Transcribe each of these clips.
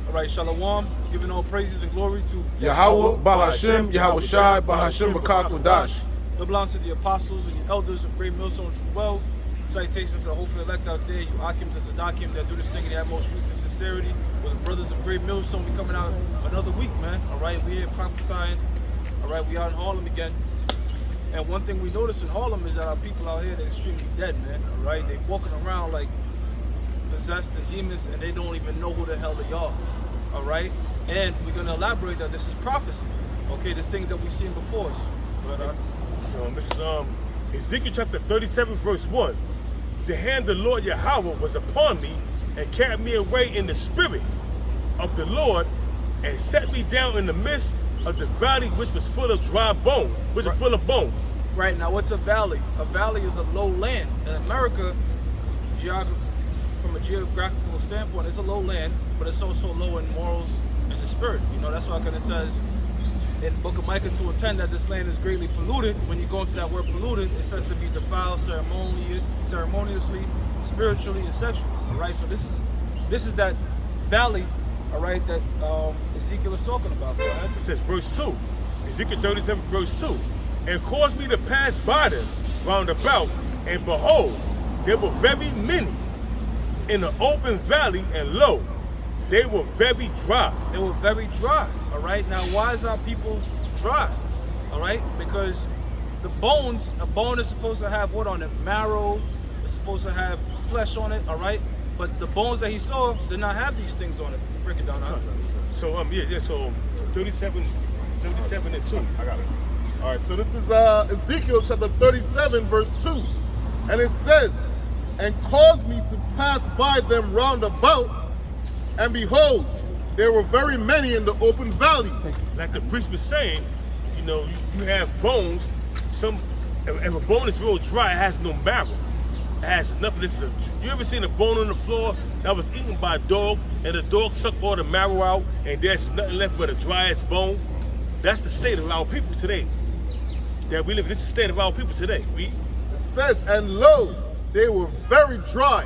All right, Shalom, giving all praises and glory to Yahweh, Bahashem, Yahweh Shai, Bahashem, Bakak, Wadash. It belongs to the apostles and the elders of Great Millstone True Well. Salutations to the hopeful elect out there, you Akim to Sadakim that do this thing in the utmost truth and sincerity. With the brothers of Great Millstone, we coming out another week, man. All right, we here prophesying. All right, we out in Harlem again. And one thing we notice in Harlem is that our people out here, they're extremely dead, man. All right, they walking around like possessed and demons, and they don't even know who the hell they are. All right, and we're gonna elaborate that this is prophecy. Okay, there's things that we've seen before us. But this is Ezekiel chapter 37, verse 1. The hand of the Lord Yahweh was upon me and carried me away in the spirit of the Lord and set me down in the midst of the valley which was full of dry bones, which was full of bones. Right, now what's a valley? A valley is a low land. In America, from a geographical standpoint, it's a low land, but it's also low in morals and the spirit. You know, that's why it says in the book of Micah 2:10 that this land is greatly polluted. When you go into that word polluted, it says to be defiled ceremoniously, spiritually, and sexually. All right, so this is that valley, all right, that Ezekiel is talking about. Right? It says verse 2, Ezekiel 37, verse 2, and caused me to pass by them round about, and behold, there were very many in the open valley, and lo, they were very dry. They were very dry, all right? Now, why is our people dry, all right? Because the bones, a bone is supposed to have what on it? Marrow, it's supposed to have flesh on it, all right? But the bones that he saw did not have these things on it. Break it down, huh? So, so 37 and 2. I got it. All right, so this is Ezekiel chapter 37, verse 2. And it says, and caused me to pass by them round about, and behold, there were very many in the open valley. Like the priest was saying, you know, you have bones. If a bone is real dry, it has no marrow. It has nothing. You ever seen a bone on the floor that was eaten by a dog, and the dog sucked all the marrow out, and there's nothing left but a dry ass bone? That's the state of our people today. That we live. This is the state of our people today. It says, and lo, they were very dry.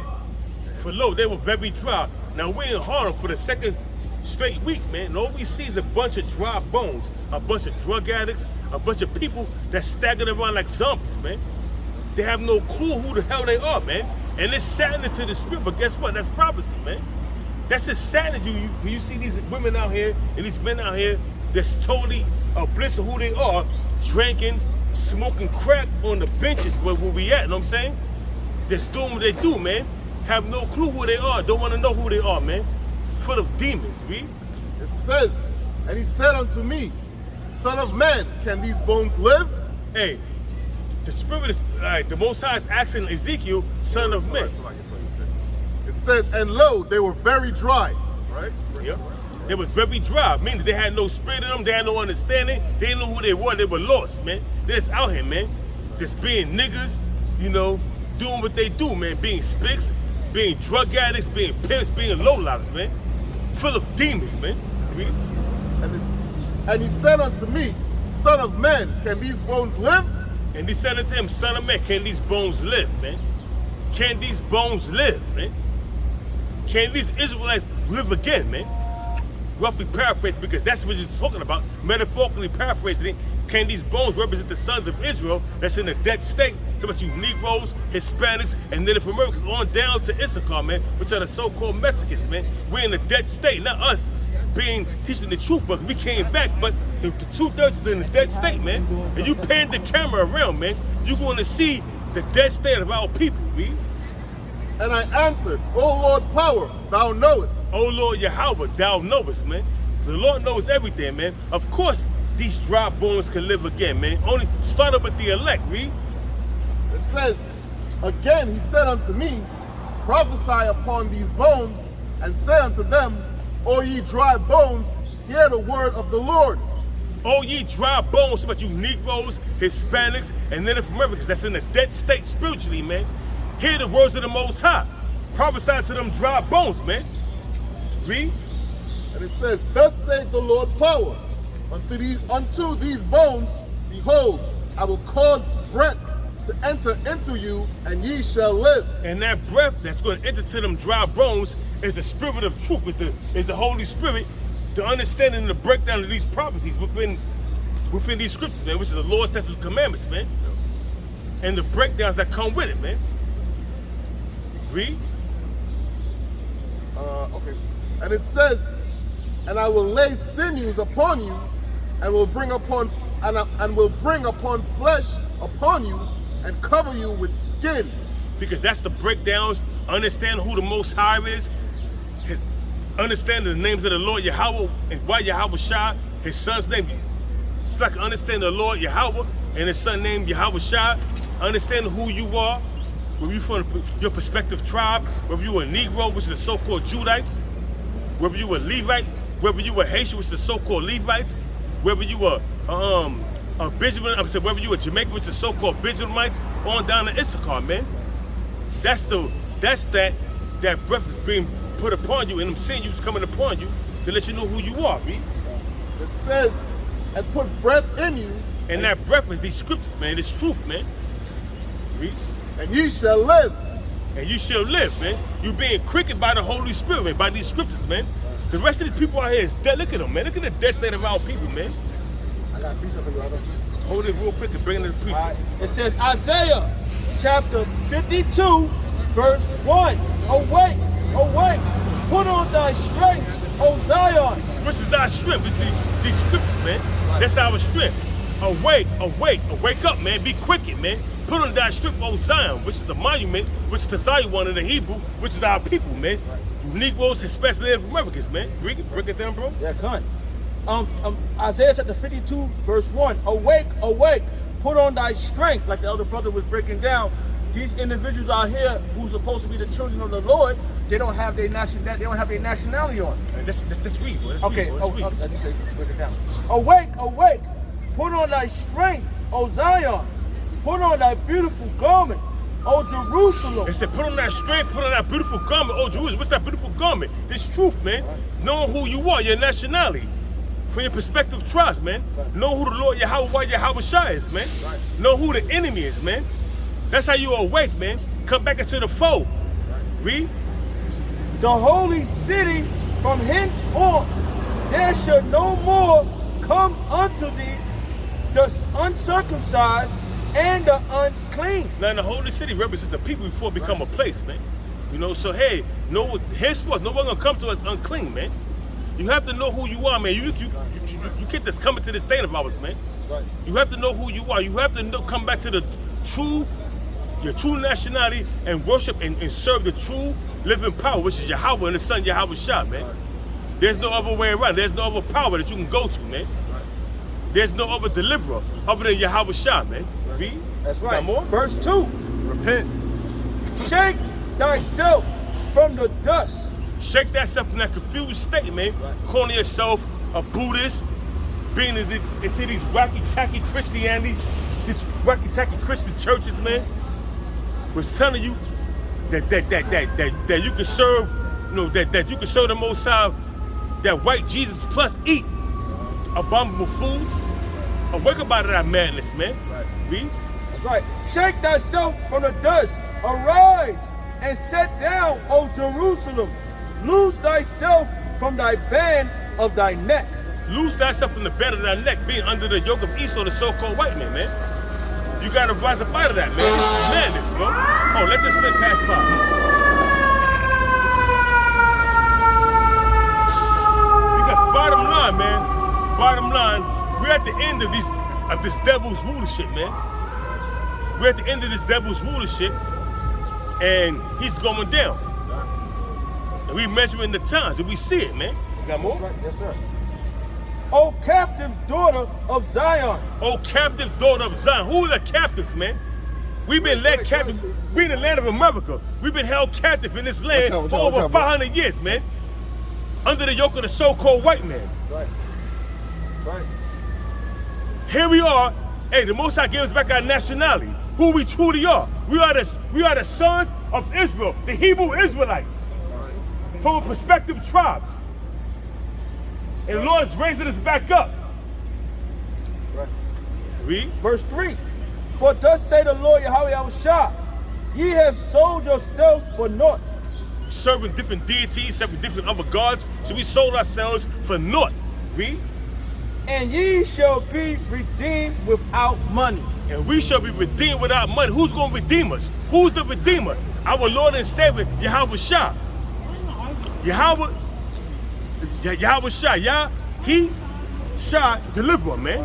For lo, they were very dry. Now we're in Harlem for the second straight week, man. And all we see is a bunch of dry bones, a bunch of drug addicts, a bunch of people that staggered around like zombies, man. They have no clue who the hell they are, man. And it's saddening to the spirit, but guess what? That's prophecy, man. That's just saddening to you when you see these women out here and these men out here that's totally oblivious to who they are, drinking, smoking crack on the benches where we at, you know what I'm saying? Just doing what they do, man. Have no clue who they are, don't want to know who they are, man. Full of demons, read. It says, and he said unto me, Son of man, can these bones live? Hey, the spirit is, the Most High is asking Ezekiel, son of man. It says, and lo, they were very dry, right? Yep. They was very dry, meaning they had no spirit in them, they had no understanding, they didn't know who they were lost, man. They're just out here, man. Just being niggas, you know, doing what they do, man. Being spics, being drug addicts, being pimps, being lowlifes, man. Full of demons, man. And he said unto me, Son of man, can these bones live? And he said unto him, Son of man, can these bones live, man? Can these bones live, man? Can these Israelites live again, man? Roughly paraphrased, because that's what he's talking about. Metaphorically paraphrasing it. Can these bones represent the sons of Israel that's in a dead state? So much you Negroes, Hispanics, and Native Americans on down to Issachar, man, which are the so-called Mexicans, man. We're in a dead state, not us teaching the truth, but we came back, but the 2/3 is in a dead state, man. And you pan the camera around, man, you're going to see the dead state of our people, read. And I answered, O Lord power, thou knowest. O Lord Yahweh, thou knowest, man. The Lord knows everything, man. Of course, these dry bones can live again, man. Only start up with the elect, read. It says, again he said unto me, prophesy upon these bones, and say unto them, O ye dry bones, hear the word of the Lord. O ye dry bones, about you Negroes, Hispanics, and Native Americans that's in a dead state spiritually, man. Hear the words of the Most High. Prophesy to them dry bones, man. Read. And it says, thus saith the Lord power, unto these bones, behold, I will cause breath to enter into you, and ye shall live. And that breath that's going to enter to them dry bones is the spirit of truth, is the Holy Spirit, the understanding and the breakdown of these prophecies within these scriptures, man, which is the Lord's statutes, commandments, man, and the breakdowns that come with it, man. Read. Okay. And it says, and I will lay sinews upon you, and will bring upon flesh upon you, and cover you with skin. Because that's the breakdowns. Understand who the Most High is. Understand the names of the Lord Yahweh and why Yahweh Shai, his son's name. It's like understand the Lord Yahweh and his son named Yahweh Shai. Understand who you are, where you from your prospective tribe, whether you a Negro, which is the so-called Judites, whether you a Levite, whether you a Haitian, which is the so-called Levites, whether you a Benjamin, whether you a Jamaican, which is the so-called Benjaminites, on down to Issachar, man. That's that breath is being put upon you, and them sinews coming upon you to let you know who you are, read. It says, and put breath in you. And that breath is these scriptures, man. It's truth, man. Read. And ye shall live. And you shall live, man. You being quickened by the Holy Spirit, man, by these scriptures, man. The rest of these people out here is dead. Look at them, man. Look at the dead state of our people, man. I got a piece of it, brother. Hold it real quick and bring it to the priest. Right. It says Isaiah chapter 52, verse 1. Awake, awake, put on thy strength, O Zion. Which is our strength. It's these scriptures, man. That's our strength. Awake, awake, wake up, man. Be quickened, man. Put on thy strength, O Zion, which is the monument, which is the Zion in the Hebrew, which is our people, man. You Negroes, Hispanics, Native Americans, man. Break it down, bro. Yeah, come on. Isaiah chapter 52, verse 1. Awake, awake, put on thy strength. Like the elder brother was breaking down, these individuals out here who's supposed to be the children of the Lord, they don't have their nationality on. That's read, bro. Okay, Read. let me break it down. Awake, awake, put on thy strength, O Zion. Put on thy beautiful garment, O Jerusalem. It said, put on that strength, put on that beautiful garment, O Jerusalem. What's that beautiful garment? It's truth, man. Right. Knowing who you are, your nationality. From your perspective, trust, man. Right. Know who the Lord Yahweh Shai is, man. Right. Know who the enemy is, man. That's how you awake, man. Come back into the fold. Right. Read. The holy city from henceforth, there shall no more come unto thee the uncircumcised and the unclean. Now, the holy city represents the people before it become a place, man. You know, so hey, henceforth, no one gonna come to us unclean, man. You have to know who you are, man. You can't just come into this state of ours, man. Right. You have to know who you are. You have to come back to your true nationality and worship and serve the true living power, which is Yahweh and the Son Yahweh Shai, man. Right. There's no other way around. There's no other power that you can go to, man. Right. There's no other deliverer other than Yahweh Shai, man. Read. That's right. More? Verse 2. Repent. Shake thyself from the dust. Shake thyself from that confused state, man. Right. Calling yourself a Buddhist, being into these wacky-tacky Christianity, these wacky-tacky Christian churches, man. We're telling you that you can serve, you know, that you can serve the Most High, that white Jesus plus eat abominable foods. Awake up out of that madness, man. Right. Read. That's right. Shake thyself from the dust. Arise and sit down, O Jerusalem. Loose thyself from thy band of thy neck. Loose thyself from the band of thy neck, being under the yoke of Esau, the so-called white man, man. You gotta rise up out of that, man. This is madness, bro. Oh, let this sin pass by. Because bottom line, man, we're at the end of this devil's rulership, man. We're at the end of this devil's rulership, and he's going down. And we measuring the times, and we see it, man. You got more? That's right. Yes, sir. O captive daughter of Zion. O captive daughter of Zion. Who are the captives, man? We've been led captive. We in the land of America. We've been held captive in this land for over 500 years, man. Under the yoke of the so-called white man. That's right. That's right. Here we are. Hey, the Most High gave us back our nationality. Who we truly are. We are the sons of Israel, the Hebrew Israelites. From a perspective tribes. And the Lord is raising us back up. Right. Read. Verse 3. For thus say the Lord Yahweh Yahushua, ye have sold yourselves for naught. Serving different deities, serving different other gods. So we sold ourselves for naught. Read. And ye shall be redeemed without money. And we shall be redeemed without money. Who's going to redeem us? Who's the redeemer? Our Lord and Savior, Yahweh Shah. Yahweh Shah. He Shah, deliverer, man.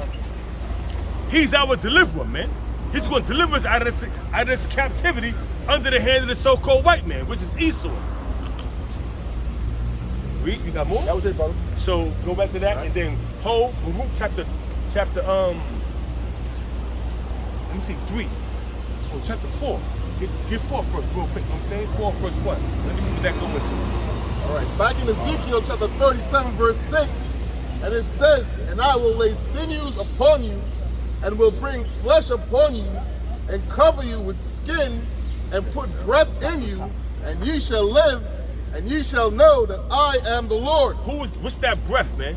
He's our deliverer, man. He's going to deliver us out of this captivity under the hand of the so-called white man, which is Esau. Read, you got more? That was it, brother. So go back to that, and then Baruch chapter, let me see, 3. Oh, chapter 4. Get 4 first, real quick. You know what I'm saying? 4 verse 1. Let me see what that goes into. All right, back in Ezekiel chapter 37, verse 6, and it says, and I will lay sinews upon you, and will bring flesh upon you, and cover you with skin, and put breath in you, and ye shall live, and ye shall know that I am the Lord. What's that breath, man?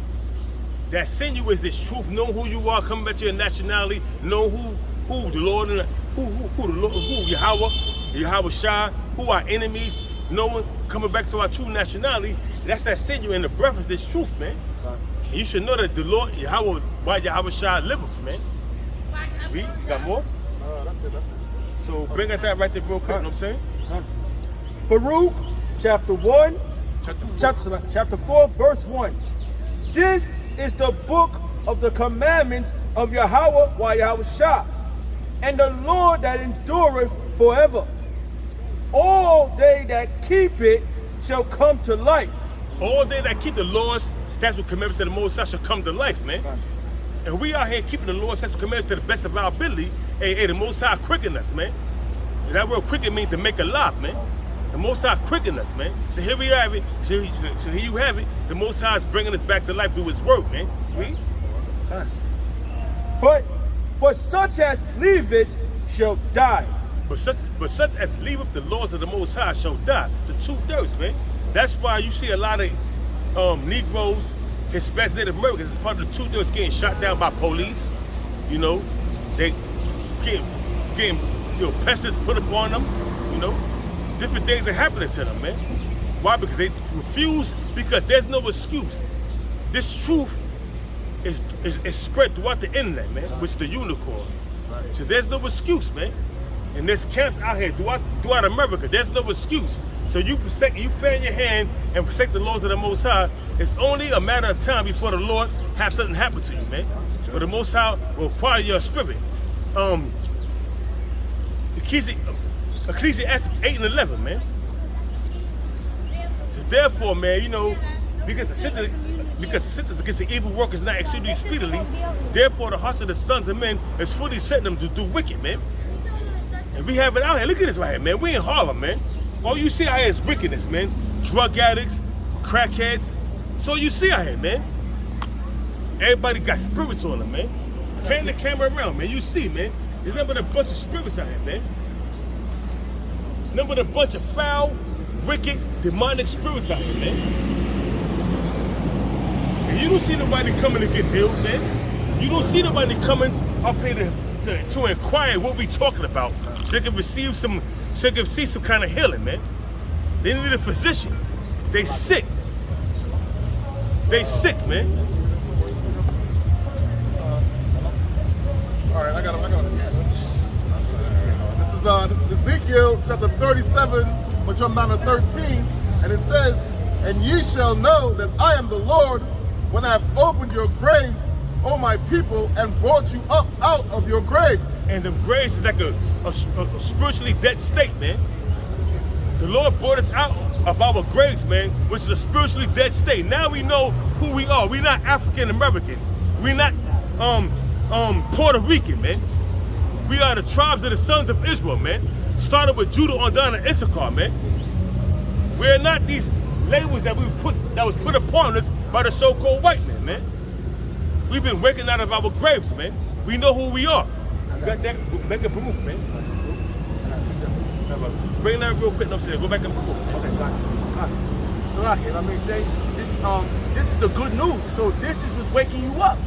That sinew is this truth, know who you are, coming back to your nationality, know who the Lord, and who Yahweh Shah, who our enemies, knowing, coming back to our true nationality. That's that sinew, and the breath is this truth, man. And you should know that the Lord, Yahweh Shah liveth, man. Read, you got more? That's it. So bring us that right there real quick, you know what I'm saying? Baruch chapter 1, Chapter 4. chapter 4, verse 1. This is the book of the commandments of Yahweh Yahushua, and the Lord that endureth forever. All they that keep it shall come to life. All they that keep the laws, statutes, commandments of the Most High shall come to life, man. And we out here keeping the laws, statutes, commandments to the best of our ability. Hey, the Most High quicken us, man. And that word quicken means to make alive, man. The Most High quicken us, man. So here we have it. So here you have it. The Most High is bringing us back to life through His word, man. Read. But such as leave it shall die. But such as leaveth the laws of the Most High shall die. The 2/3, man. That's why you see a lot of Negroes, Hispanics, Native Americans, as part of the 2/3 getting shot down by police. You know, they getting pestilence put upon them. You know, different things are happening to them, man. Why? Because they refuse. Because there's no excuse. This truth is spread throughout the internet, man, which is the unicorn. So there's no excuse, man. And there's camps out here throughout America. There's no excuse. So you fan your hand and forsake the laws of the Most High. It's only a matter of time before the Lord have something happen to you, man. But the Most High will acquire your spirit. Ecclesiastes 8 and 11, man. So therefore, man, you know, because the sentence against the evil work is not exceedingly speedily, therefore the hearts of the sons of men is fully set them to do wicked, man. And we have it out here. Look at this right here, man. We in Harlem, man. All you see out here is wickedness, man. Drug addicts, crackheads. That's all you see out here, man. Everybody got spirits on them, man. Pan the camera around, man. You see, man. There's nothing but a bunch of spirits out here, man. Nothing but a bunch of foul, wicked, demonic spirits out here, man. And you don't see nobody coming to get healed, man. You don't see nobody coming up here to inquire what we talking about, so they can receive some, so they can see some kind of healing, man. They need a physician. They sick. They sick, man. All right, I got him. This is Ezekiel chapter 37, we'll jump down to 13, and it says, and ye shall know that I am the Lord when I have opened your graves, O my people, and brought you up out of your graves. And the graves is like a spiritually dead state, man. The Lord brought us out of our graves, man, which is a spiritually dead state. Now we know who we are. We're not African American. We're not Puerto Rican, man. We are the tribes of the sons of Israel, man. Started with Judah on down to Issachar, man. We're not these labels that was put upon us by the so-called white man, man. We've been waking out of our graves, man. We know who we are. You got that? Make a move, man. Bring that real quick. I'm saying, go back and move. Okay, got it. So, if I may say, this is the good news. So this is what's waking you up.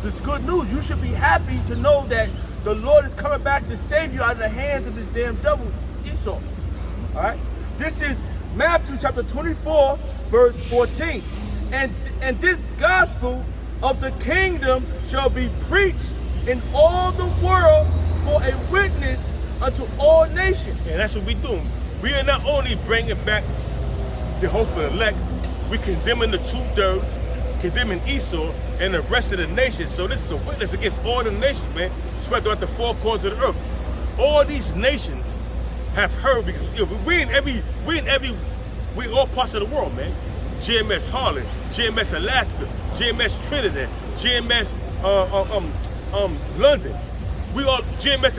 This good news. You should be happy to know that the Lord is coming back to save you out of the hands of this damn devil, Esau. All right? This is Matthew chapter 24, verse 14. And this gospel of the kingdom shall be preached in all the world for a witness unto all nations. And that's what we're doing. We are not only bringing back the hope of the elect, we condemning the 2/3, condemning Esau and the rest of the nations. So this is a witness against all the nations, man, spread throughout the four corners of the earth. All these nations have heard, because we all parts of the world, man. GMS Harlan, GMS Alaska, GMS Trinidad, GMS London. We all GMS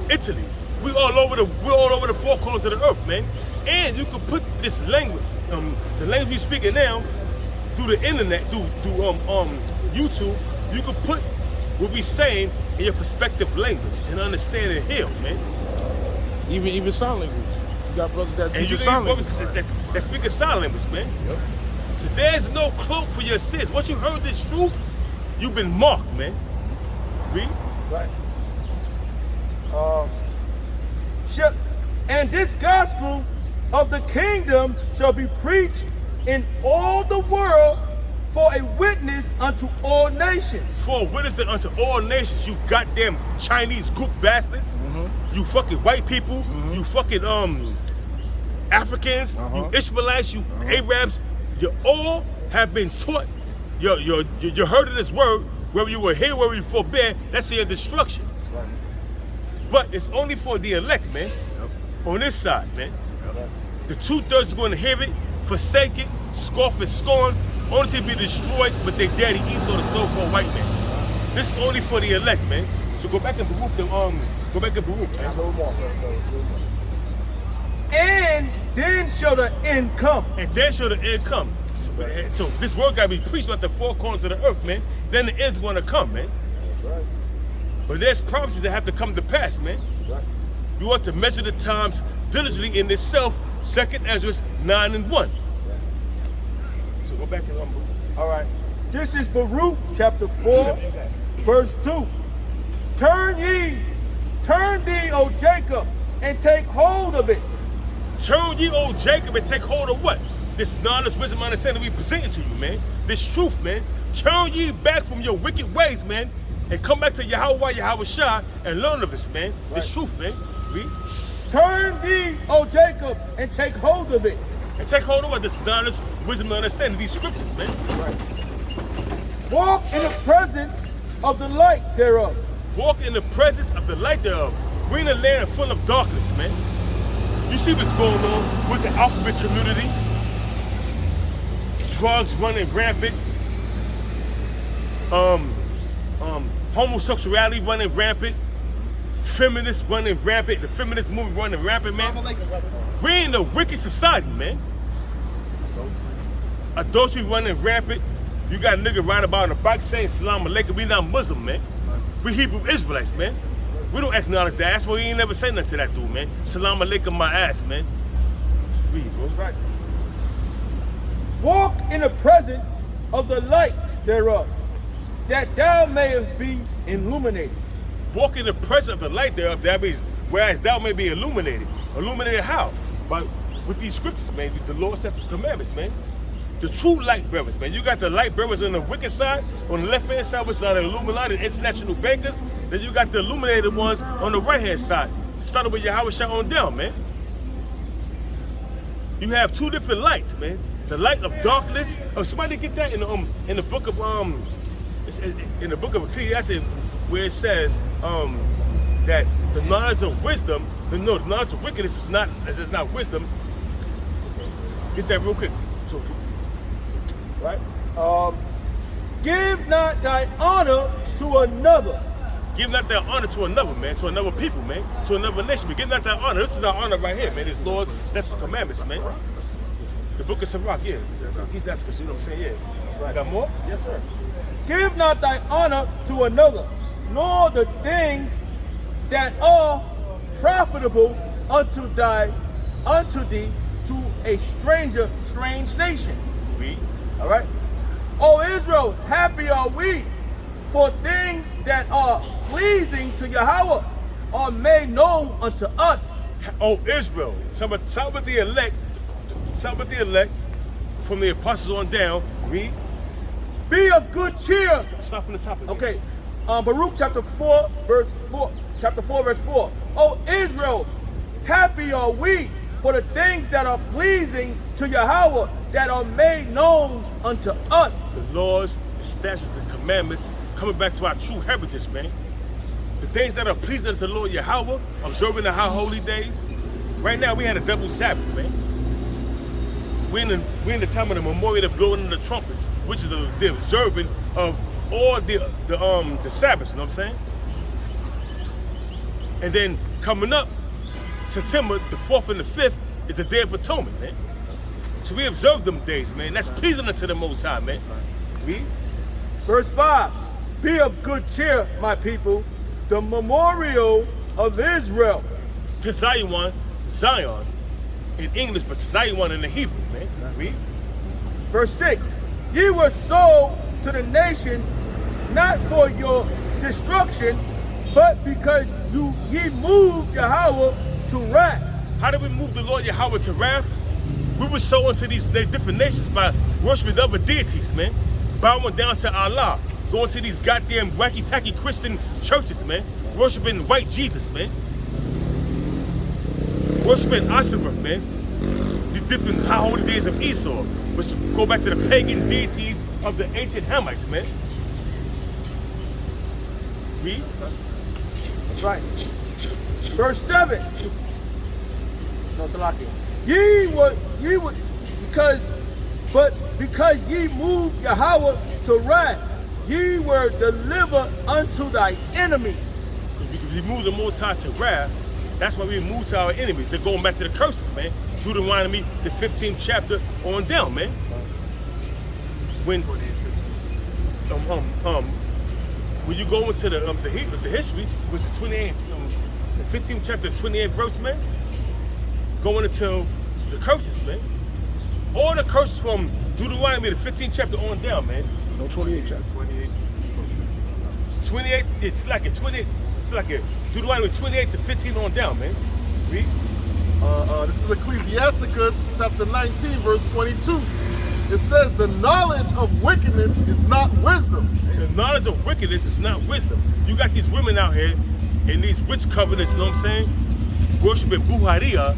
Italy. We're all over the four corners of the earth, man. And you can put this language, the language we speaking now, through the internet, through YouTube. You can put what we saying in your perspective language and understand and heal, man. Even sign language. You got brothers that And teach you sign got language. brothers that speak a sign language, man. Yep. There's no cloak for your sins. Once you heard this truth, you've been marked, man. Read. Right. And this gospel of the kingdom shall be preached in all the world for a witness unto all nations. For a witness unto all nations, you goddamn Chinese gook bastards. You fucking white people. You fucking Africans. You Ishmaelites. You Arabs. You all have been taught. You heard of this word. Whether you were here, whether you forbid, that's your destruction. But it's only for the elect, man. On this side, man. The 2/3 is going to hear it, forsake it, scoff and scorn, only to be destroyed with their daddy Esau, the so-called white man. This is only for the elect, man. So go back and Baruch them. Go back and Baruch, man. And then shall the end come. And then shall the end come. So this word got to be preached at the four corners of the earth, man. Then the end's going to come, man. That's right. But there's prophecies that have to come to pass, man. That's right. You ought to measure the times diligently in itself. 2nd Ezra 9:1. So go back and Baruch. All right. This is Baruch chapter 4, verse 2. Turn thee, O Jacob, and take hold of it. Turn ye, O Jacob, and take hold of what? This knowledge, wisdom, understanding we presenting to you, man. This truth, man. Turn ye back from your wicked ways, man, and come back to Yahweh Shah and learn of this, man. Right. This truth, man. Read. Turn thee, O Jacob, and take hold of it. And take hold of what? This knowledge, wisdom, and understanding these scriptures, man. Right. Walk in the presence of the light thereof. Walk in the presence of the light thereof. We're in a land full of darkness, man. You see what's going on with the alphabet community? Drugs running rampant. Homosexuality running rampant. Feminists running rampant. The feminist movement running rampant, man. We're in a wicked society, man. Adultery running rampant. You got a nigga riding about on a bike saying Salam Alaikum. We not Muslim, man. We Hebrew Israelites, man. We don't acknowledge that. That's why we ain't never say nothing to that dude, man. Salam Alaikum my ass, man. Read, bro. Right. Walk in the presence of the light thereof, that thou mayest be illuminated. Walk in the presence of the light thereof, that means whereas thou may be illuminated. Illuminated how? With these scriptures, man. The Lord sets the commandments, man. The true light bearers, man. You got the light bearers on the wicked side, on the left-hand side, which are the Illuminati, international bankers. Then you got the illuminated ones on the right-hand side. Starting with Yahweh Shah on down, man. You have two different lights, man. The light of darkness. Oh, somebody get that in the book of in the book of Ecclesiastes, where it says that the knowledge of wisdom, the knowledge of wickedness is not wisdom. Get that real quick. So, right? Give not thy honor to another. Give not thy honor to another, man, to another people, man, to another nation. But give not thy honor. This is our honor right here, man. His laws, that's the commandments, man. The book of Sirach, yeah. He's asking us, you know what I'm saying? Yeah. Right. Got more? Yes, sir. Give not thy honor to another, nor the things that are profitable unto thee to a strange nation. Read. All right. O Israel, happy are we For things that are pleasing to Yahweh are made known unto us. Oh, Israel, some of the elect from the apostles on down, read. Be of good cheer. Stop from the top again. Okay, Baruch chapter 4, verse 4. Chapter 4, verse 4. O Israel, happy are we for the things that are pleasing to Yahweh, that are made known unto us. The laws, the statutes, the commandments, coming back to our true heritage, man. The things that are pleasing to the Lord Yahweh, observing the high holy days. Right now, we had a double Sabbath, man. We're in the time of the memorial of blowing of the trumpets, which is the observing of all the Sabbaths, you know what I'm saying? And then coming up, September the 4th and the 5th is the Day of Atonement, man. So we observe them days, man. That's pleasing unto the Most High, man. Read. Verse 5. Be of good cheer, my people, the memorial of Israel. To Zion in English, but to Zion in the Hebrew, man. Read. Verse 6. Ye were sold to the nation, not for your destruction, but because ye moved Yahweh to wrath. How did we move the Lord Yahweh to wrath? We were sold into these different nations by worshiping other deities, man. Bowing down to Allah. Going to these goddamn wacky-tacky Christian churches, man. Worshiping white Jesus, man. Worshiping Ashtoreth, man. These different high holy days of Esau, which go back to the pagan deities of the ancient Hamites, man. Read. That's right. Verse 7. No, Salaki. Ye would, because ye moved Yahweh to wrath, ye were delivered unto thy enemies. Because we moved the Most High to wrath, that's why we moved to our enemies. They're going back to the curses, man. Deuteronomy, the 15th chapter on down, man. When you go into the history, which is 28th, the 15th chapter, 28th verse, man, going into the curses, man. All the curses from Deuteronomy, the 15th chapter on down, man. No, 28 chapter. 28, it's like a Deuteronomy 28 to 15 on down, man. Read. This is Ecclesiasticus chapter 19, verse 22. It says, the knowledge of wickedness is not wisdom. The knowledge of wickedness is not wisdom. You got these women out here in these witch covenants, you know what I'm saying? Worshiping Buharia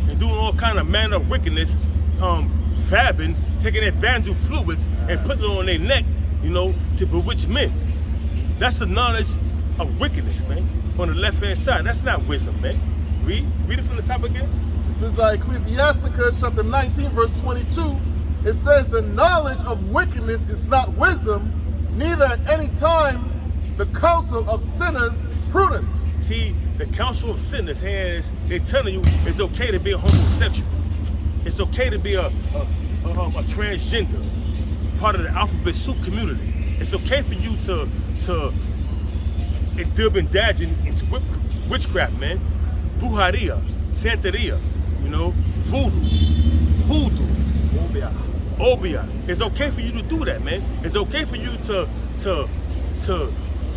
and doing all kind of manner of wickedness, fabbing, taking their vandal fluids and putting it on their neck, you know, to bewitch men. That's the knowledge of wickedness, man. On the left-hand side. That's not wisdom, man. Read it from the top again. This is Ecclesiasticus chapter 19, verse 22. It says, the knowledge of wickedness is not wisdom, neither at any time the counsel of sinners prudence. See, the counsel of sinners here is, they're telling you it's okay to be a homosexual. It's okay to be a transgender, part of the alphabet soup community. It's okay for you to dib and dodge into witchcraft, man. Brujeria, Santeria, you know, voodoo, hoodoo, obia. It's okay for you to do that, man. It's okay for you to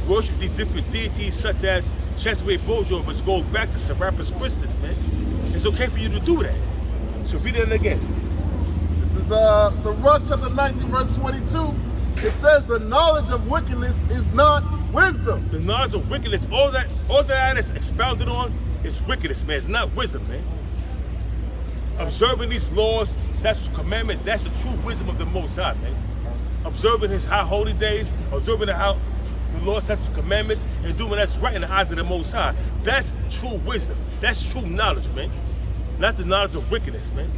worship these different deities such as Chesway Bojo, which goes back to Serapis Christus, man. It's okay for you to do that. So read it again. This is Sirach chapter 19, verse 22. It says the knowledge of wickedness is not wisdom. The knowledge of wickedness, all that is expounded on is wickedness, man. It's not wisdom, man. Observing these laws, statutes, commandments, that's the true wisdom of the Most High, man. Observing his high holy days, observing the law, statutes, commandments, and doing that's right in the eyes of the Most High. That's true wisdom. That's true knowledge, man. Not the knowledge of wickedness, man.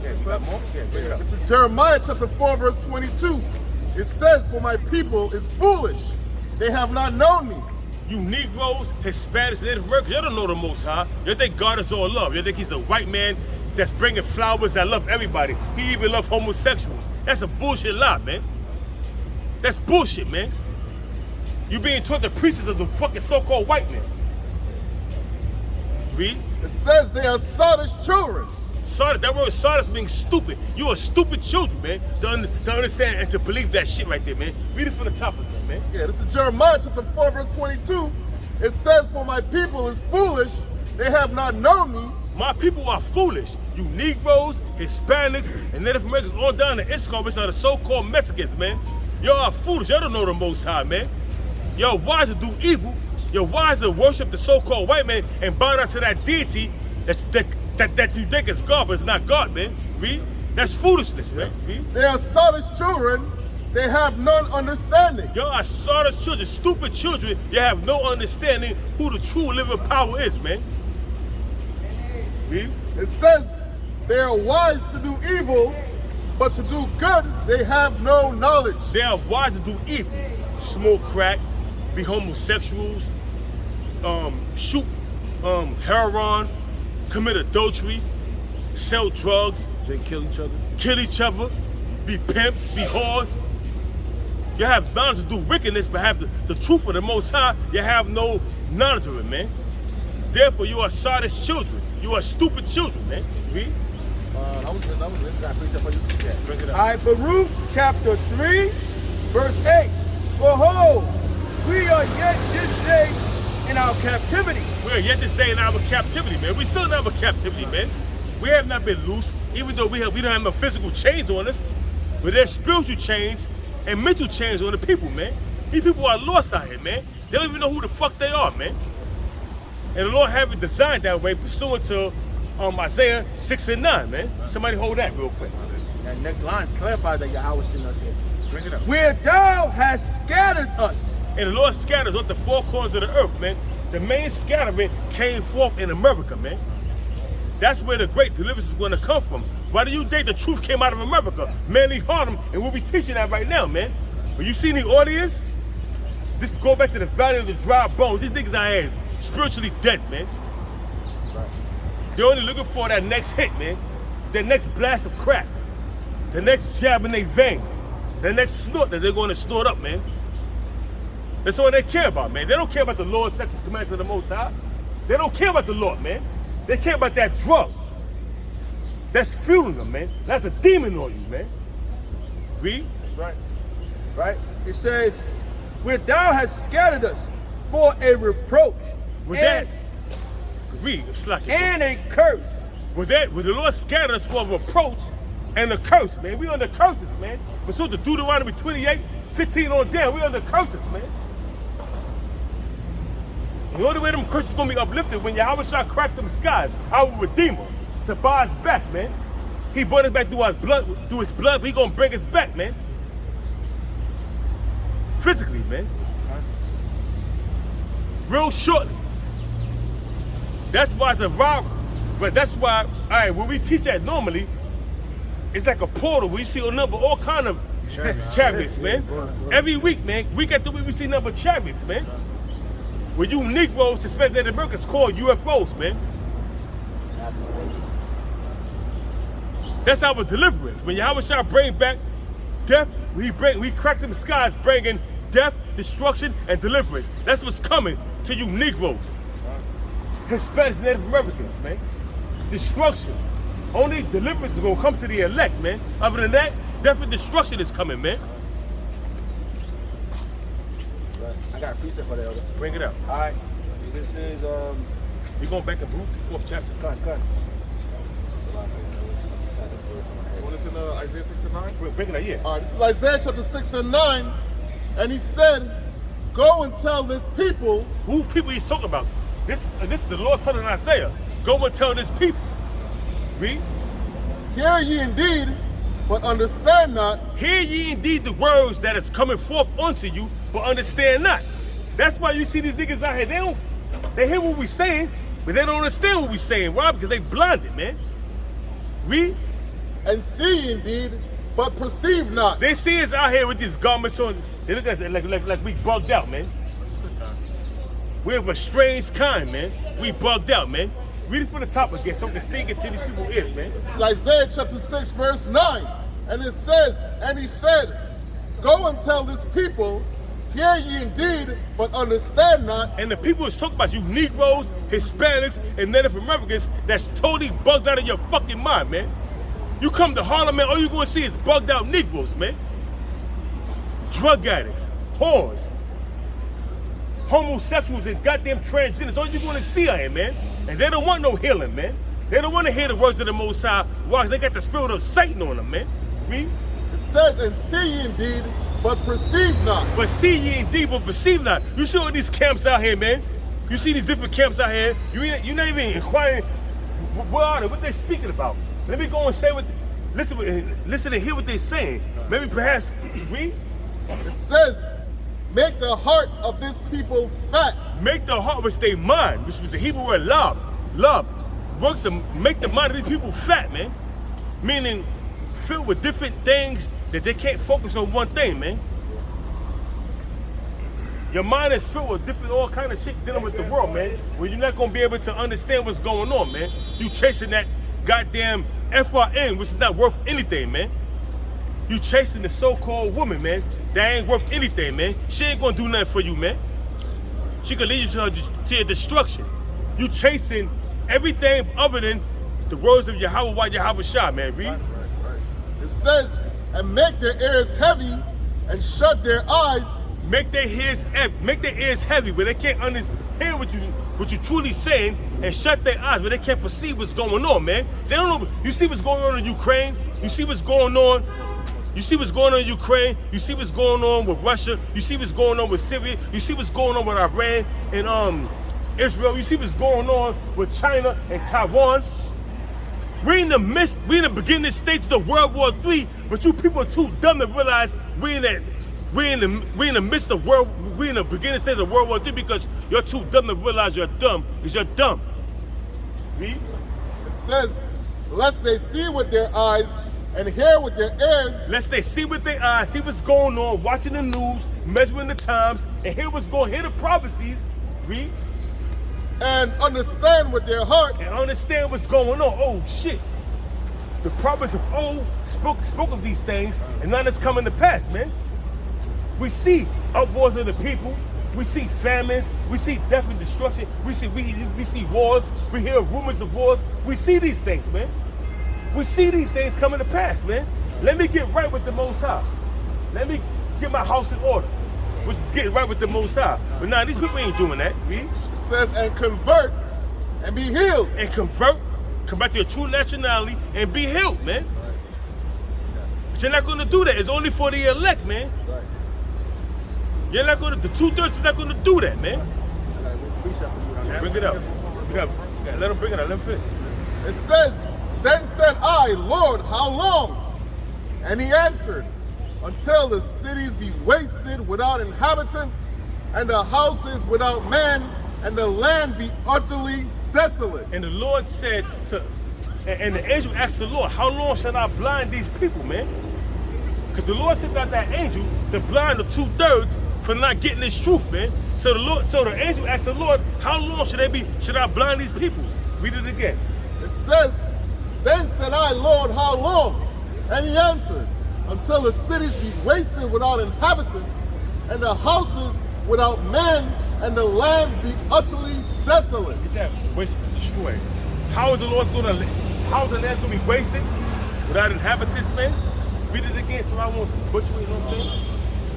Yeah, you got more? Yeah, bring it up. This is Jeremiah chapter 4, verse 22. It says, for my people is foolish. They have not known me. You Negroes, Hispanics, Native Americans, you don't know the Most High. You think God is all love. You think he's a white man that's bringing flowers that love everybody. He even loves homosexuals. That's a bullshit lie, man. That's bullshit, man. You being taught the preachers of the fucking so-called white man. Read. It says they are sottish children. Sardis, that word Sardis means stupid. You are stupid children, man, to understand and to believe that shit right there, man. Read it from the top again, man. Yeah, this is Jeremiah chapter 4, verse 22. It says, for my people is foolish, they have not known me. My people are foolish. You Negroes, Hispanics, and Native Americans on down to Issachar, which are the so-called Mexicans, man. Y'all are foolish. Y'all don't know the Most High, man. Y'all wise to do evil. You're wise to worship the so-called white man and bow down to that deity that you think is God, but it's not God, man. Read. That's foolishness, man. Read. They are selfish children, they have none understanding. Y'all are sardis children, stupid children. You have no understanding who the true living power is, man. Read. It says they are wise to do evil, but to do good they have no knowledge. They are wise to do evil. Smoke crack, be homosexuals, shoot heroin, commit adultery, sell drugs, They kill each other. be pimps, be whores. You have knowledge to do wickedness, but have the truth of the Most High, you have no knowledge of it, man. Therefore, you are sardis children. You are stupid children, man. Read. That was it. Got precept for you. Yeah, bring it up. All right, Baruch chapter 3, verse 8. Behold, we are yet this day in our captivity. We are yet this day in our captivity, man. We still in our captivity, man. We have not been loose, even though we don't have no physical chains on us, but there's spiritual chains and mental chains on the people, man. These people are lost out here, man. They don't even know who the fuck they are, man. And the Lord have it designed that way, pursuant to Isaiah 6 and 9, man. Somebody hold that real quick. That next line clarifies that Yahweh sent us here. Bring it up. Where thou hast scattered us. And the Lord scatters on the four corners of the earth, man. The main scattering came forth in America, man. That's where the great deliverance is going to come from. Why do you think the truth came out of America? Manly Harlem, and we'll be teaching that right now, man. When you see the audience, this go back to the valley of the dry bones. These niggas out here spiritually dead, man. They're only looking for that next hit, man. The next blast of crack. The next jab in their veins. The next snort that they're going to snort up, man. That's all they care about, man. They don't care about the Lord's statutes and commands of the Most High. They don't care about the Lord, man. They care about that drug. That's fueling them, man. That's a demon on you, man. Read. That's right. Right? It says, where thou hast scattered us for a reproach. With and, that, read. It's like and a curse. with the Lord scattered us for a reproach and a curse, man. We under curses, man. Pursuant to Deuteronomy 28, 15 on down, we under curses, man. The only way them curses gonna be uplifted when Yahweh shall crack them skies, our Redeemer, to buy us back, man. He brought us back through his blood, but he gonna bring us back, man. Physically, man. Real shortly. That's why it's a robbery. But that's why, all right, when we teach that normally, it's like a portal where you see a number, all kind of chariots, man. Every week, man, week after week, we see number of chariots, man. When you Negroes, Hispanic Native Americans called UFOs, man. That's our deliverance. When Yahweh shall bring back death, we crack them skies, bringing death, destruction, and deliverance. That's what's coming to you Negroes. Hispanics, Native Americans, man. Destruction. Only deliverance is gonna come to the elect, man. Other than that, death and destruction is coming, man. I got a precept for that, Elder. Bring it up. All right. This is, We're going back to Baruch, the 4th chapter. cut. What is in Isaiah 6 and 9? Bring it up, yeah. All right, this is Isaiah chapter 6 and 9. And he said, go and tell this people. Who people he's talking about? This is the Lord telling Isaiah. Go and tell this people. Read. Hear ye indeed, but understand not. Hear ye indeed the words that is coming forth unto you, but understand not. That's why you see these niggas out here. They hear what we saying, but they don't understand what we saying. Why? Because they blinded, man. Read. And see indeed, but perceive not. They see us out here with these garments on. They look at us like we bugged out, man. We're of a strange kind, man. We bugged out, man. Read it from the top again so we can sink into these people's ears, man. This is Isaiah chapter 6 verse 9. And it says, and he said, go and tell this people, Hear ye indeed, but understand not. And the people is talking about you Negroes, Hispanics, and Native Americans that's totally bugged out of your fucking mind, man. You come to Harlem, man, all you're gonna see is bugged out Negroes, man. Drug addicts, whores, homosexuals, and goddamn transgenders. All you're gonna see out here, man. And they don't want no healing, man. They don't want to hear the words of the Most High. Why? They got the spirit of Satan on them, man. Read. It says, and see ye indeed, but perceive not. But see ye indeed, but perceive not. You see all these camps out here, man. You see these different camps out here. You're not even inquiring what are they, what they're speaking about. Let me go and say what. Listen and hear what they're saying. Maybe perhaps read. It says, make the heart of this people fat. Make the heart which they mind, which was the Hebrew word love. Make the mind of these people fat, man. Meaning filled with different things that they can't focus on one thing, man. Your mind is filled with different, all kind of shit dealing with the world, man. Where you're not gonna be able to understand what's going on, man. You chasing that goddamn FRN, which is not worth anything, man. You chasing the so-called woman, man. That ain't worth anything, man. She ain't gonna do nothing for you, man. She can lead you to your destruction. You chasing everything other than the words of Yahweh Shah, man. Read. It says, and make their ears heavy and shut their eyes. Make their ears heavy where they can't hear what you truly saying, and shut their eyes where they can't perceive what's going on, man. They don't know. You see what's going on in Ukraine? You see what's going on? You see what's going on in Ukraine? You see what's going on with Russia? You see what's going on with Syria? You see what's going on with Iran and Israel? You see what's going on with China and Taiwan? We're in the beginning stages of World War III, but you people are too dumb to realize we're in the midst of we're in the beginning stages of World War III because you're too dumb to realize you're dumb, because you're dumb. Read. It says, lest they see with their eyes and hear with their ears. Lest they see with their eyes, see what's going on, watching the news, measuring the times, and hear the prophecies. Read. And understand with their heart. And understand what's going on. Oh shit. The prophets of old spoke of these things, and now it's coming to pass, man. We see upwars of the people. We see famines. We see death and destruction. We see wars. We hear rumors of wars. We see these things, man. We see these things coming to pass, man. Let me get right with the Most High. Let me get my house in order, which is getting right with the Most High. But now these people ain't doing that. Read. It says, and convert and be healed. And convert, come back to your true nationality and be healed, man. But you're not going to do that. It's only for the elect, man. You're not going to, the 2/3 is not going to do that, man. Bring it up. Let him bring it up. Let him finish. It says, then said I, Lord, how long? And he answered, until the cities be wasted without inhabitants, and the houses without man, and the land be utterly desolate. And the Lord said and the angel asked the Lord, how long shall I blind these people, man? Because the Lord sent out that angel to blind the 2/3 for not getting this truth, man. So the angel asked the Lord, how long should I blind these people? Read it again. It says, then said I, Lord, how long? And he answered, until the cities be wasted without inhabitants, and the houses without men, and the land be utterly desolate. Get that wasted and destroyed. How is the land's gonna be wasted without inhabitants, man? Read it again so I won't butcher it, you know what I'm saying?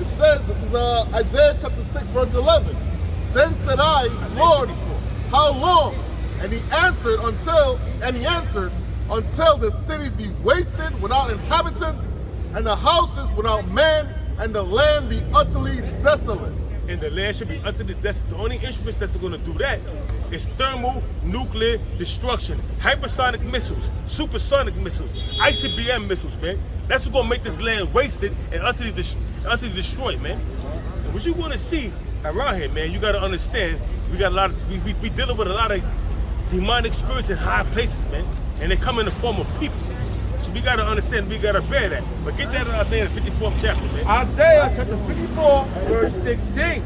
It says, this is Isaiah chapter 6, verse 11. Then said I, Lord, how long? And he answered, until the cities be wasted without inhabitants, and the houses without man, and the land be utterly desolate. And the land should be utterly desolate. The only instruments that's going to do that is thermonuclear destruction, hypersonic missiles, supersonic missiles, ICBM missiles, man. That's what's going to make this land wasted and utterly destroyed, man. And what you're going to see around here, man, you got to understand, we dealing with a lot of demonic spirits in high places, man. And they come in the form of people. So we got to understand, we got to bear that. But get that in Isaiah 54th chapter, man. Isaiah chapter 54, verse 16.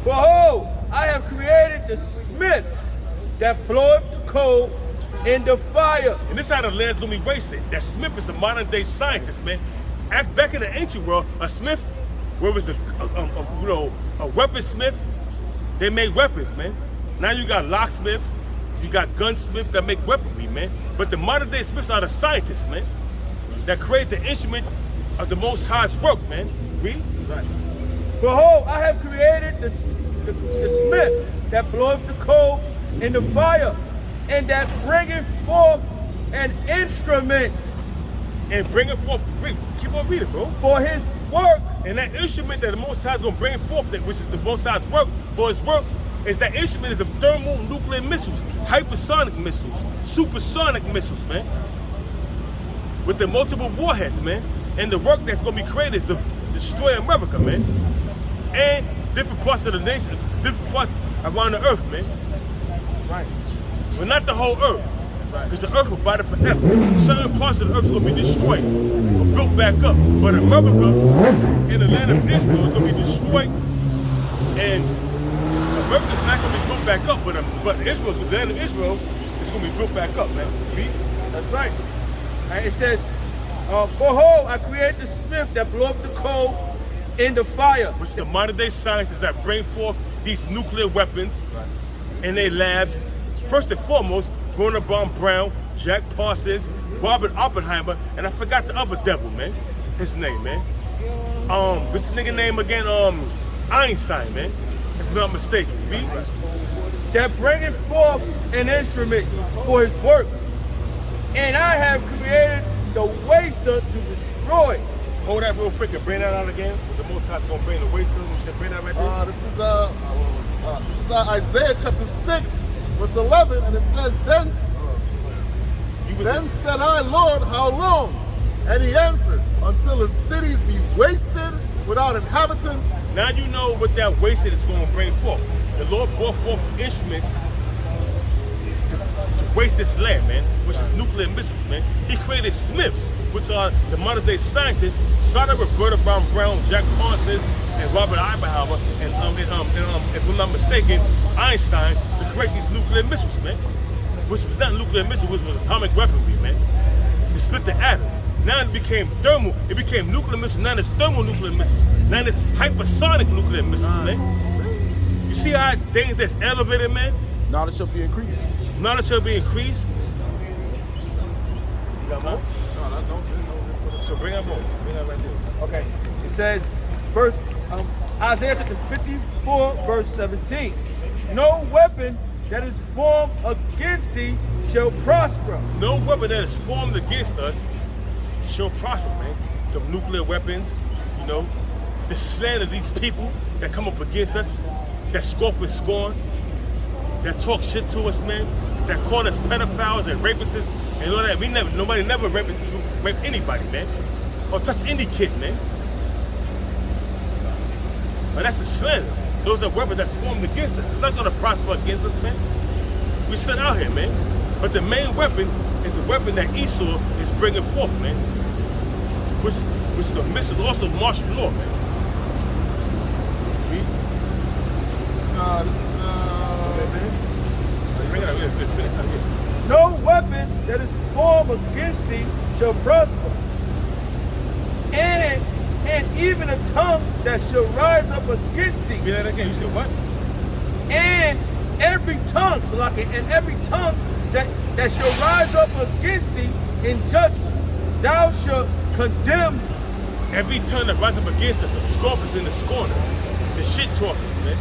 Behold, I have created the smith that bloweth the coal in the fire. And this how the land's going to be wasted. That smith is the modern day scientist, man. Back in the ancient world, a smith where was a weaponsmith, they made weapons, man. Now you got locksmith, you got gunsmith that make weaponry, man. But the modern day smiths are the scientists, man, that create the instrument of the Most High's work, man. Read? Right. Behold, I have created the smith that bloweth the coal in the fire, and that bringeth forth an instrument. And bring it forth, keep on reading, bro. For his work. And that instrument that the Most High is going to bring forth, which is the Most High's work, for his work, is that instrument is the thermonuclear missiles, hypersonic missiles, supersonic missiles, man. With the multiple warheads, man. And the work that's going to be created is to destroy America, man. And different parts of the nation, different parts around the earth, man. That's right. But not the whole earth. Because the earth will bite it forever. Certain parts of the earth is going to be destroyed or built back up. But America and the land of Israel is going to be destroyed. And America is not going to be built back up. But the land of Israel is going to be built back up, man. Read. That's right. And it says, behold, I create the smith that bloweth the coal in the fire. Which is the modern day scientists that bring forth these nuclear weapons in their labs. First and foremost, Werner von Braun, Jack Parsons, Robert Oppenheimer, and I forgot the other devil, man. His name, man. What's the nigga name again? Einstein, man. If I'm not mistaken. Read. That bringeth forth an instrument for his work. And I have created the waster to destroy. Hold that real quick and bring that out again. The Most High is gonna bring the waster. Bring that right there. This is Isaiah chapter 6, verse 11, and it says, Then said I, Lord, how long? And he answered, until the cities be wasted without inhabitants. Now you know what that wasted is going to bring forth. The Lord brought forth instruments to waste this land, man, which is nuclear missiles, man. He created smiths, which are the modern day scientists, started with Werner von Braun, Jack Parsons, and Robert Oppenheimer, and if I'm not mistaken, Einstein, to create these nuclear missiles, man. Which was not nuclear missiles, which was atomic weaponry, man. It split the atom. Now it became thermal. It became nuclear missiles. Now it's thermonuclear missiles. Now it's hypersonic nuclear missiles, man. You see how things that's elevated, man? Knowledge shall be increased. Knowledge shall be increased. You got more? No, that don't say. So bring that more. Bring that right there. Okay. It says, Isaiah chapter 54, verse 17. No weapon that is formed against thee shall prosper. No weapon that is formed against us shall prosper, man. The nuclear weapons, you know, the slander of these people that come up against us, that scoff with scorn, that talk shit to us, man, that call us pedophiles and rapists and all that. Nobody never rape anybody, man, or touch any kid, man. But that's a slander. Those are weapons that's formed against us. It's not gonna prosper against us, man. We sit out here, man. But the main weapon is the weapon that Esau is bringing forth, man. Which is the missile, also martial law, man. This is No weapon that is formed against thee shall prosper. And even a tongue that shall rise up against thee. Say that again. You said what? And every tongue, and every tongue that shall rise up against thee in judgment, thou shalt condemn. Every tongue that rises up against us, the scoffers and the scorners, the shit talkers, man,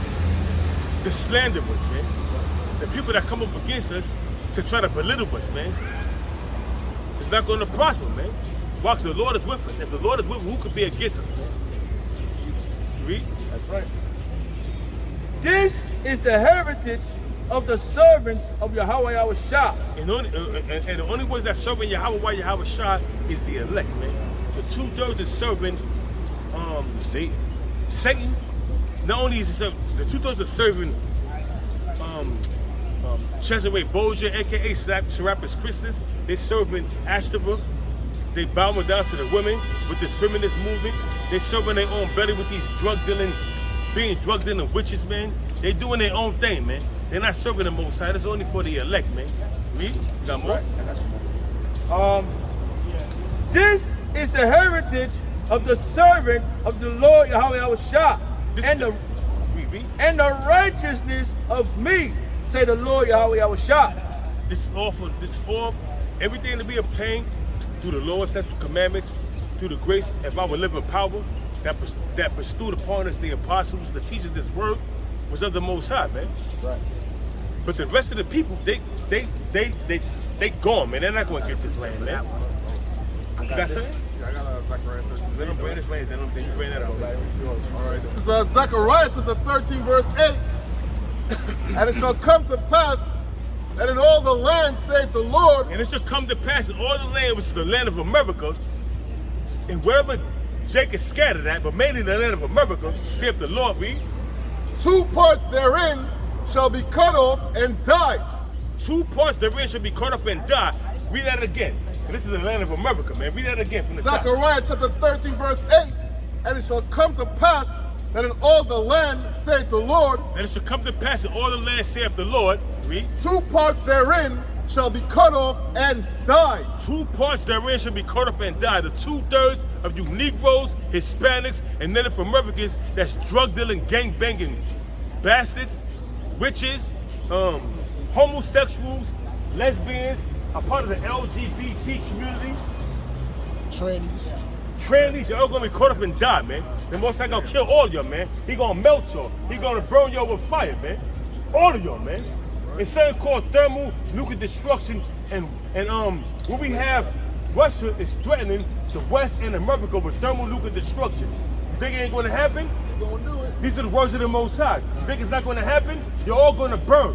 the slanderers, man, the people that come up against us to try to belittle us, man, it's not going to prosper, man. Why? Because the Lord is with us. If the Lord is with us, who could be against us, man? You read? That's right. This is the heritage of the servants of Yahweh Yahushua. And the only ones that serving Yahweh Yahushua is the elect, man. The 2/3 is serving Satan. Not only is it the 2/3 are serving Cesare Borgia, aka Serapis Christus. They serving Ashtaroth. They bowing down to the women with this feminist movement. They serving their own belly with these being drug dealing witches, man. They doing their own thing, man. They're not serving the Most High. It's only for the elect, man. Read? You got more? This is the heritage of the servant of the Lord Yahweh Yahushua, This and is the Read. and the righteousness of me, say the Lord Yahweh Yahushua. This is all everything to be obtained through the Lord's statutes, commandments, through the grace of our living power that bestowed upon us the apostles, the teachers. This word was of the Most High, man. Right. But the rest of the people, they gone, man. They're not going to get this land, man. You got something? Yeah, I got Zechariah 13. Let them bring this land, then you bring that out. All right, this is Zechariah chapter 13, verse 8. And it shall come to pass that in all the land, saith the Lord, And it shall come to pass in all the land, which is the land of America, and wherever Jacob scattered at, but mainly the land of America, saith the Lord, read. 2 parts therein shall be cut off and die. 2 parts therein shall be cut off and die. Read that again. This is the land of America, man. Read that again from the top. Zechariah chapter 13, verse 8. And it shall come to pass that in all the land, saith the Lord, And it shall come to pass in all the land, saith the Lord, read. 2 parts therein shall be cut off and die. 2 parts therein shall be cut off and die. The 2/3 of you Negroes, Hispanics, and Native Americans that's drug dealing, gang banging bastards, witches, homosexuals, lesbians, a part of the LGBT community. Trannies, y'all gonna be caught up and die, man. The Most High gonna kill all y'all, man. He gonna melt y'all. He gonna burn y'all with fire, man. All of y'all, man. It's something called thermal nuclear destruction, and what we have, Russia is threatening the West and America with thermal nuclear destruction. You think it ain't gonna happen? Gonna do it. These are the words of the Most High. You think it's not gonna happen? You're all gonna burn.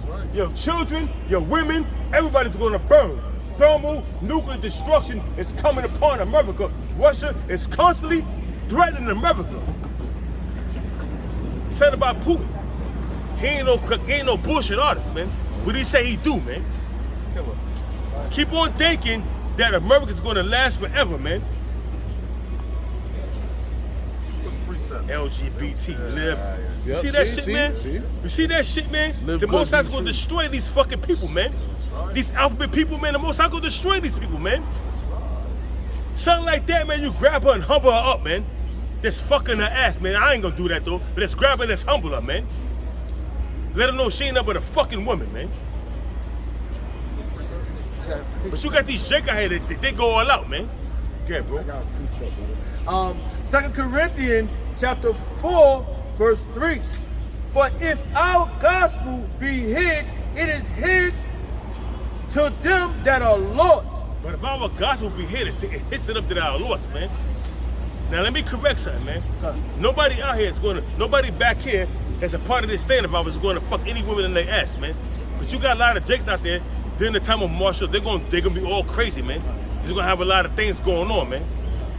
Right. Your children, your women, everybody's gonna burn. Thermal nuclear destruction is coming upon America. Russia is constantly threatening America. Said about Putin. He ain't no bullshit artist, man. What he say he do, man. Killer. Keep on thinking that America's gonna last forever, man. Quick precept. LGBT, live. You Yep, see that see, shit, see, man? see? You see that shit, man? Live The good, Most High's be gonna true. destroy these fucking people, man. These alphabet people, man. The Most High gonna destroy these people, man. Something like that, man. You grab her and humble her up, man. That's fucking her ass, man. I ain't gonna do that though. But let's grab her and let's humble her, man. Let her know she ain't up but a fucking woman, man. But you got these Jacob here that they go all out, man. Yeah, bro. 2 Corinthians chapter 4, verse 3. But if our gospel be hid, it is hid to them that are lost. But if our gospel be hid, it hits it up to our lost, man. Now let me correct something, man. Nobody out here is nobody back here as a part of this stand of ours is gonna fuck any woman in their ass, man. But you got a lot of jakes out there during the time of Marshall, they're gonna be all crazy, man. They're gonna have a lot of things going on, man.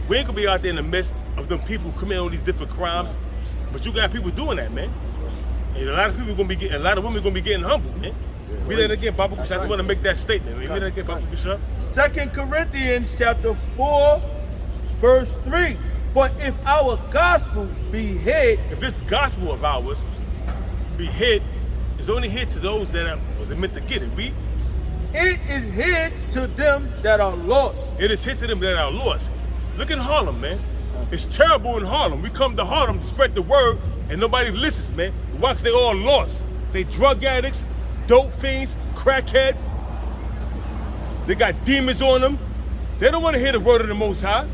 We ain't gonna be out there in the midst of them people committing all these different crimes. But you got people doing that, man. And a lot of women gonna be getting humbled, man. Read that again, Baba Kush. I just want to make that statement, man. Read that again, Baba Kush. 2 Corinthians chapter 4, verse 3. But if our gospel be hid, If this gospel of ours be hid, it's only hid to those that was meant to get it. Read. it is hid to them that are lost. It is hit to them that are lost. Look in Harlem, man. It's terrible in Harlem. We come to Harlem to spread the word, and nobody listens, man. Why? 'Cause they all lost. They drug addicts, dope fiends, crackheads. They got demons on them. They don't want to hear the word of the Most High.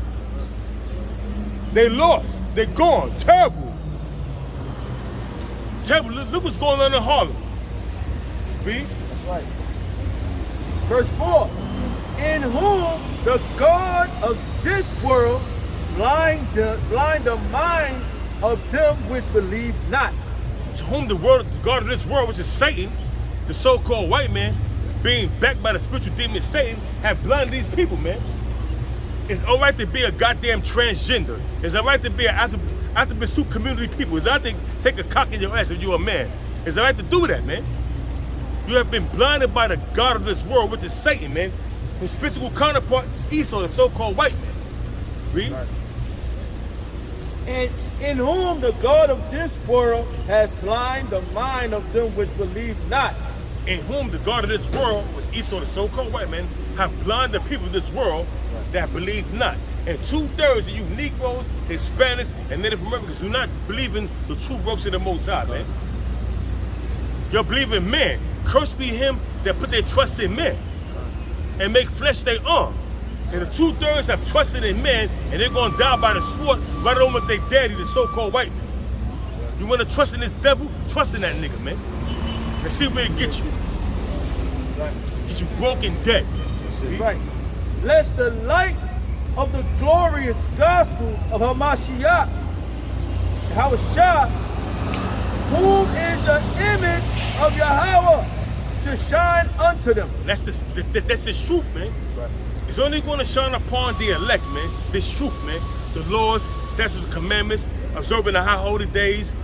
They lost. They're gone. Terrible. Terrible. Look what's going on in Harlem. Read. That's right. Verse 4. In whom the God of this world blind the mind of them which believe not. To whom the God of this world, which is Satan, the so-called white man, being backed by the spiritual demon Satan, have blinded these people, man. It's all right to be a goddamn transgender. It's all right to be an after pursuit community people. It's all right to take a cock in your ass if you're a man. It's all right to do that, man. You have been blinded by the God of this world, which is Satan, man. His physical counterpart, Esau, the so-called white man. Read. And in whom the God of this world has blinded the mind of them which believe not. In whom the God of this world, was Esau, the so-called white man, have blinded the people of this world that believe not. And 2/3 of you Negroes, Hispanics, and Native Americans do not believe in the true works of the Most High, man. Y'all believe in man. Cursed be him that put their trust in men and make flesh their arm. And the 2/3 have trusted in men, and they're gonna die by the sword right on with their daddy, the so-called white man. You wanna trust in this devil? Trust in that nigga, man. And see where it gets you. Get you broken dead. That's right. Lest the light of the glorious gospel of Hamashiach, Yahushua, whom is the image of Yahweh, should shine unto them. That's the truth, man. It's only going to shine upon the elect, man. This truth, man. The laws, statutes, and commandments, observing the high holy days,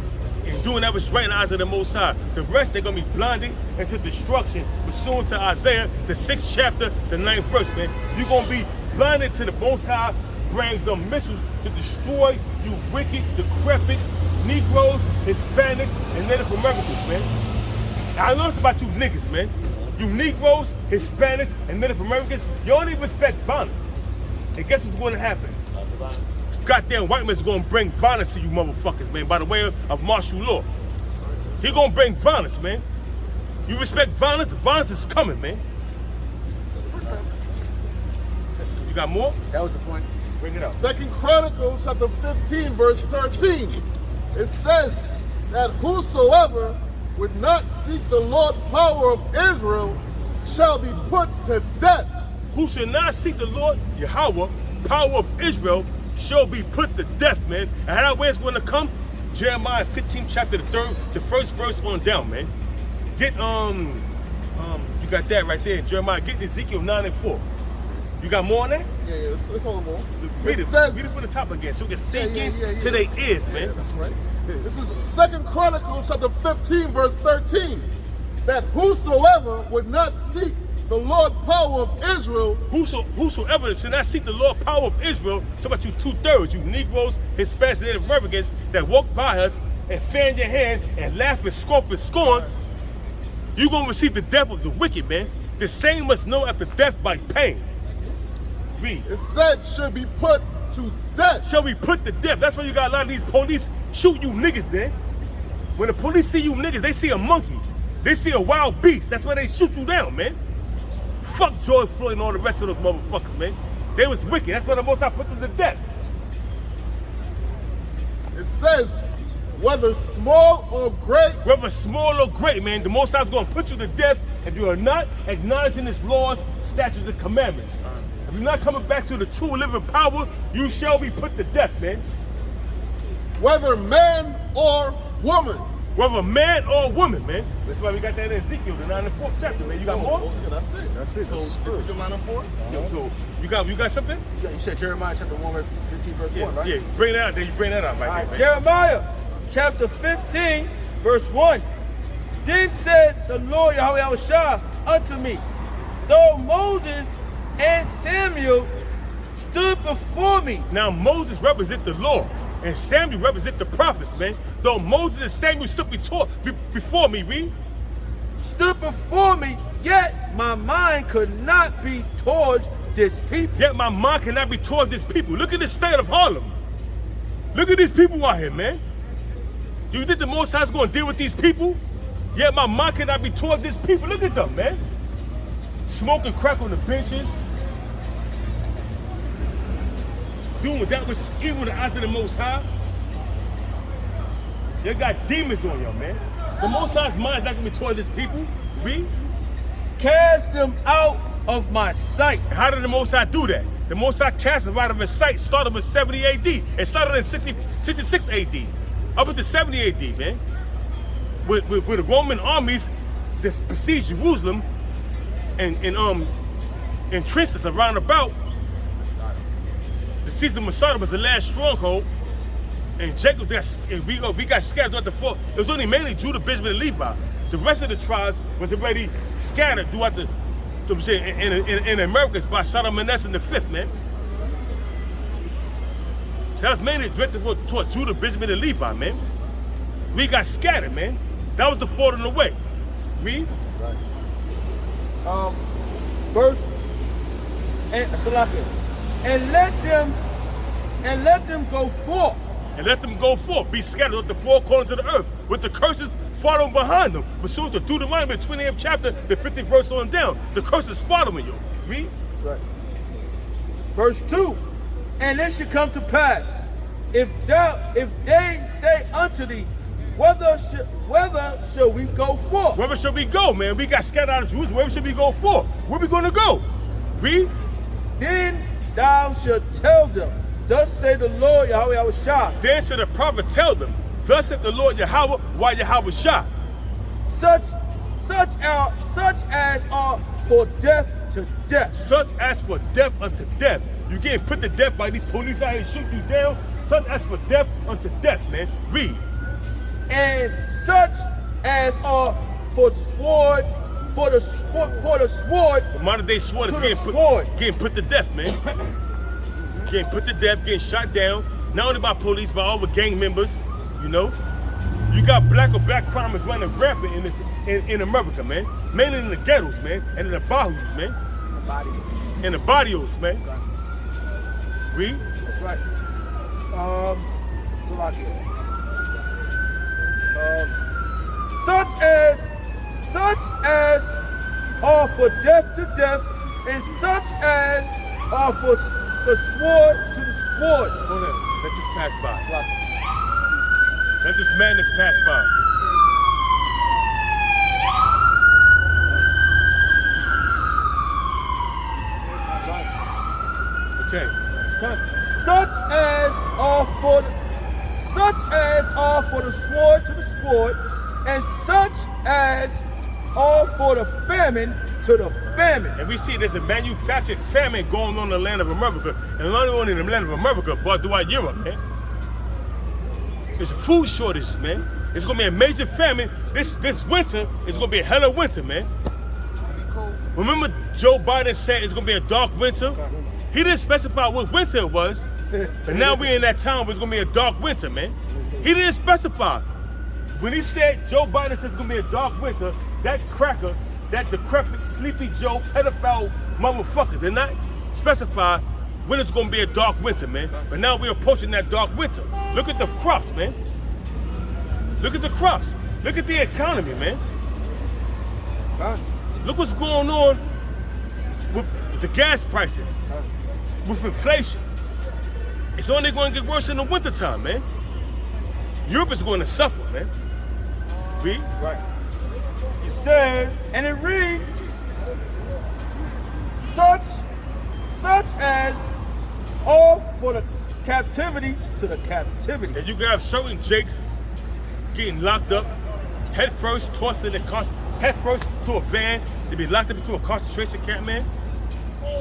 and doing that which right in the eyes of the Most High. The rest, they're going to be blinded into destruction, pursuant to Isaiah, the 6th chapter, the 9th verse, man. You're going to be blinded to the Most High, brings them missiles to destroy you wicked, decrepit Negroes, Hispanics, and Native Americans, man. I noticed about you niggas, man. You Negroes, Hispanics, and Native Americans, you don't even respect violence. And guess what's going to happen? Goddamn white man's going to bring violence to you motherfuckers, man, by the way of martial law. He going to bring violence, man. You respect violence? Violence is coming, man. You got more? That was the point. Bring it out. 2 Chronicles chapter 15, verse 13. It says that whosoever would not seek the Lord power of Israel shall be put to death. Who shall not seek the Lord, Yahweh, power of Israel, shall be put to death, man. And how that way it's going to come? Jeremiah 15, chapter the first verse on down, man. Get, you got that right there, Jeremiah. Get Ezekiel 9 and 4. You got more on that? Yeah, it's all more. Read It it. says, Read it from the top again so we can sink Yeah, in to their ears, man. Yeah, that's right. This is 2 Chronicles chapter 15, verse 13. That whosoever would not seek the Lord power of Israel, Whosoever should not seek the Lord power of Israel, talk about you 2/3, you Negroes, Hispanics, and Native Americans that walk by us and fan your hand and laugh and scoff and scorn, you're going to receive the death of the wicked, man. The same must know after death by pain. Read. it said should be put to death. Shall we put to death? That's why you got a lot of these police shoot you niggas there. When the police see you niggas, they see a monkey. They see a wild beast. That's why they shoot you down, man. Fuck George Floyd and all the rest of those motherfuckers, man. They was wicked. That's why the Most High put them to death. It says whether small or great, Whether small or great, man, the Most High is going to put you to death if you are not acknowledging His laws, statutes, and commandments. If you're not coming back to the true living power, you shall be put to death, man. whether man or woman. Whether man or woman, man. That's why we got that in Ezekiel, the 9th and 4th chapter, man. You got more? Yeah, that's it. That's it. So, Ezekiel 9 and 4? Yo, so you got something? You said Jeremiah chapter 1, verse 15, verse 1, right? Yeah. Bring that out. Then you bring that out right All there, right, man. Jeremiah chapter 15, verse 1. Then said the Lord Yahweh Yahushua unto me, though Moses and Samuel stood before me. Now Moses represent the law, and Samuel represent the prophets, man. Though Moses and Samuel stood before me, read. Stood before me, yet my mind could not be towards this people. Yet my mind cannot be toward this people. Look at the state of Harlem. Look at these people out here, man. You think the Most High is going to deal with these people? Yet my mind cannot be toward this people. Look at them, man. Smoking crack on the benches. Doing that which is evil in the eyes of the Most High. You got demons on you, man. The Most High's mind is not going to be toward this people. Read. Cast them out of my sight. And how did the Most High do that? The Most High cast them out of his sight, started in 70 AD. It started in 66 AD. Up into 70 AD, man. With the Roman armies that besieged Jerusalem and entrenched us around about. The season of Masada was the last stronghold. And Jacob we got scattered throughout the four. It was only mainly Judah, Benjamin, and Levi. The rest of the tribes was already scattered throughout the in Americas by Shalmaneser the fifth, man. So that was mainly directed toward Judah, Benjamin, and Levi, man. We got scattered, man. That was the fault in the way. Read. Verse and Salakia. And let them And let them go forth. And let them go forth, be scattered at the four corners of the earth, with the curses following behind them. Pursuant to Deuteronomy 28th chapter, the 50th verse on down. The curses following you. Read. That's right. Verse 2. And it shall come to pass, if they say unto thee, whether shall we go forth? Where should we go, man? We got scattered out of Jerusalem. Where should we go for? Where we going to go? Read. Then thou shalt tell them, thus say the Lord Yahweh Yahushua. Then shall the prophet tell them, thus saith the Lord Yahweh, why Yahweh Shah. Such as are for death to death. Such as for death unto death. You getting put to death by these police out here shooting you down. Such as for death unto death, man. Read. And such as are for sword, for the sword. The modern day sword is getting put to death, man. Getting put to death, getting shot down. Not only by police, but all the gang members. You know, you got black crime is running rampant in America, man. Mainly in the ghettos, man, and in the barrios, man. In the barrios, man. Read. That's right. So like it. Such as are for death to death, and such as are for the sword to the sword. Hold on. Let this pass by. Let this madness pass by. Okay. It's coming. Such as are for the sword to the sword, and such as are for the famine to the famine. And we see there's a manufactured famine going on in the land of America, and not only in the land of America, but throughout Europe, man. There's a food shortage, man. It's gonna be a major famine. This winter is gonna be a hell of winter, man. Remember Joe Biden said it's gonna be a dark winter? He didn't specify what winter it was, but now we're in that time where it's gonna be a dark winter, man. He didn't specify. When he said Joe Biden says it's gonna be a dark winter, that cracker, that decrepit, sleepy Joe, pedophile motherfucker did not specify when it's gonna be a dark winter, man. But now we're approaching that dark winter. Look at the crops, man. Look at the crops. Look at the economy, man. Look what's going on with the gas prices, with inflation. It's only going to get worse in the wintertime, man. Europe is going to suffer, man. Read. Right. It says, and it reads, such as all for the captivity to the captivity. And you got certain jakes getting locked up, head first, tossed in head first to a van, to be locked up into a concentration camp, man.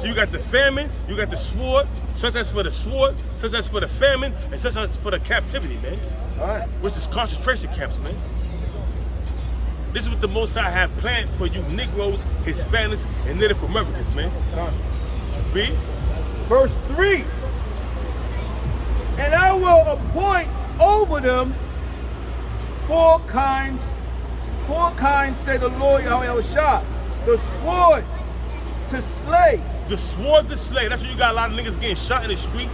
So you got the famine, you got the sword, such as for the sword, such as for the famine, and such as for the captivity, man. All right. Which is concentration camps, man. This is what the Most High have planned for you Negroes, Hispanics, and Native Americans, man. Read. Verse 3. And I will appoint over them four kinds, say the Lord Yahweh Yahushua, the sword to slay. The sword to slay. That's why you got a lot of niggas getting shot in the street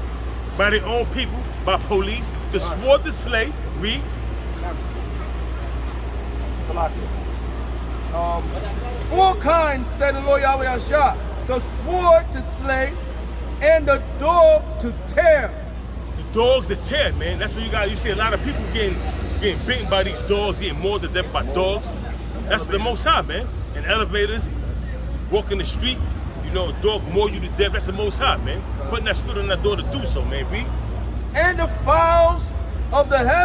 by their own people, by police. The sword to slay. Read. Four kinds, say the Lord Yahweh Yahushua, the sword to slay, and the dog to tear. The dogs to tear, man. That's what you see a lot of people getting bitten by these dogs, getting mauled to death by dogs. That's the Most High, man. In elevators, walking the street, you know, a dog maul you to death. That's the Most High, man. Putting that spirit on that door to do so, man. Read. And the fowls of the heaven.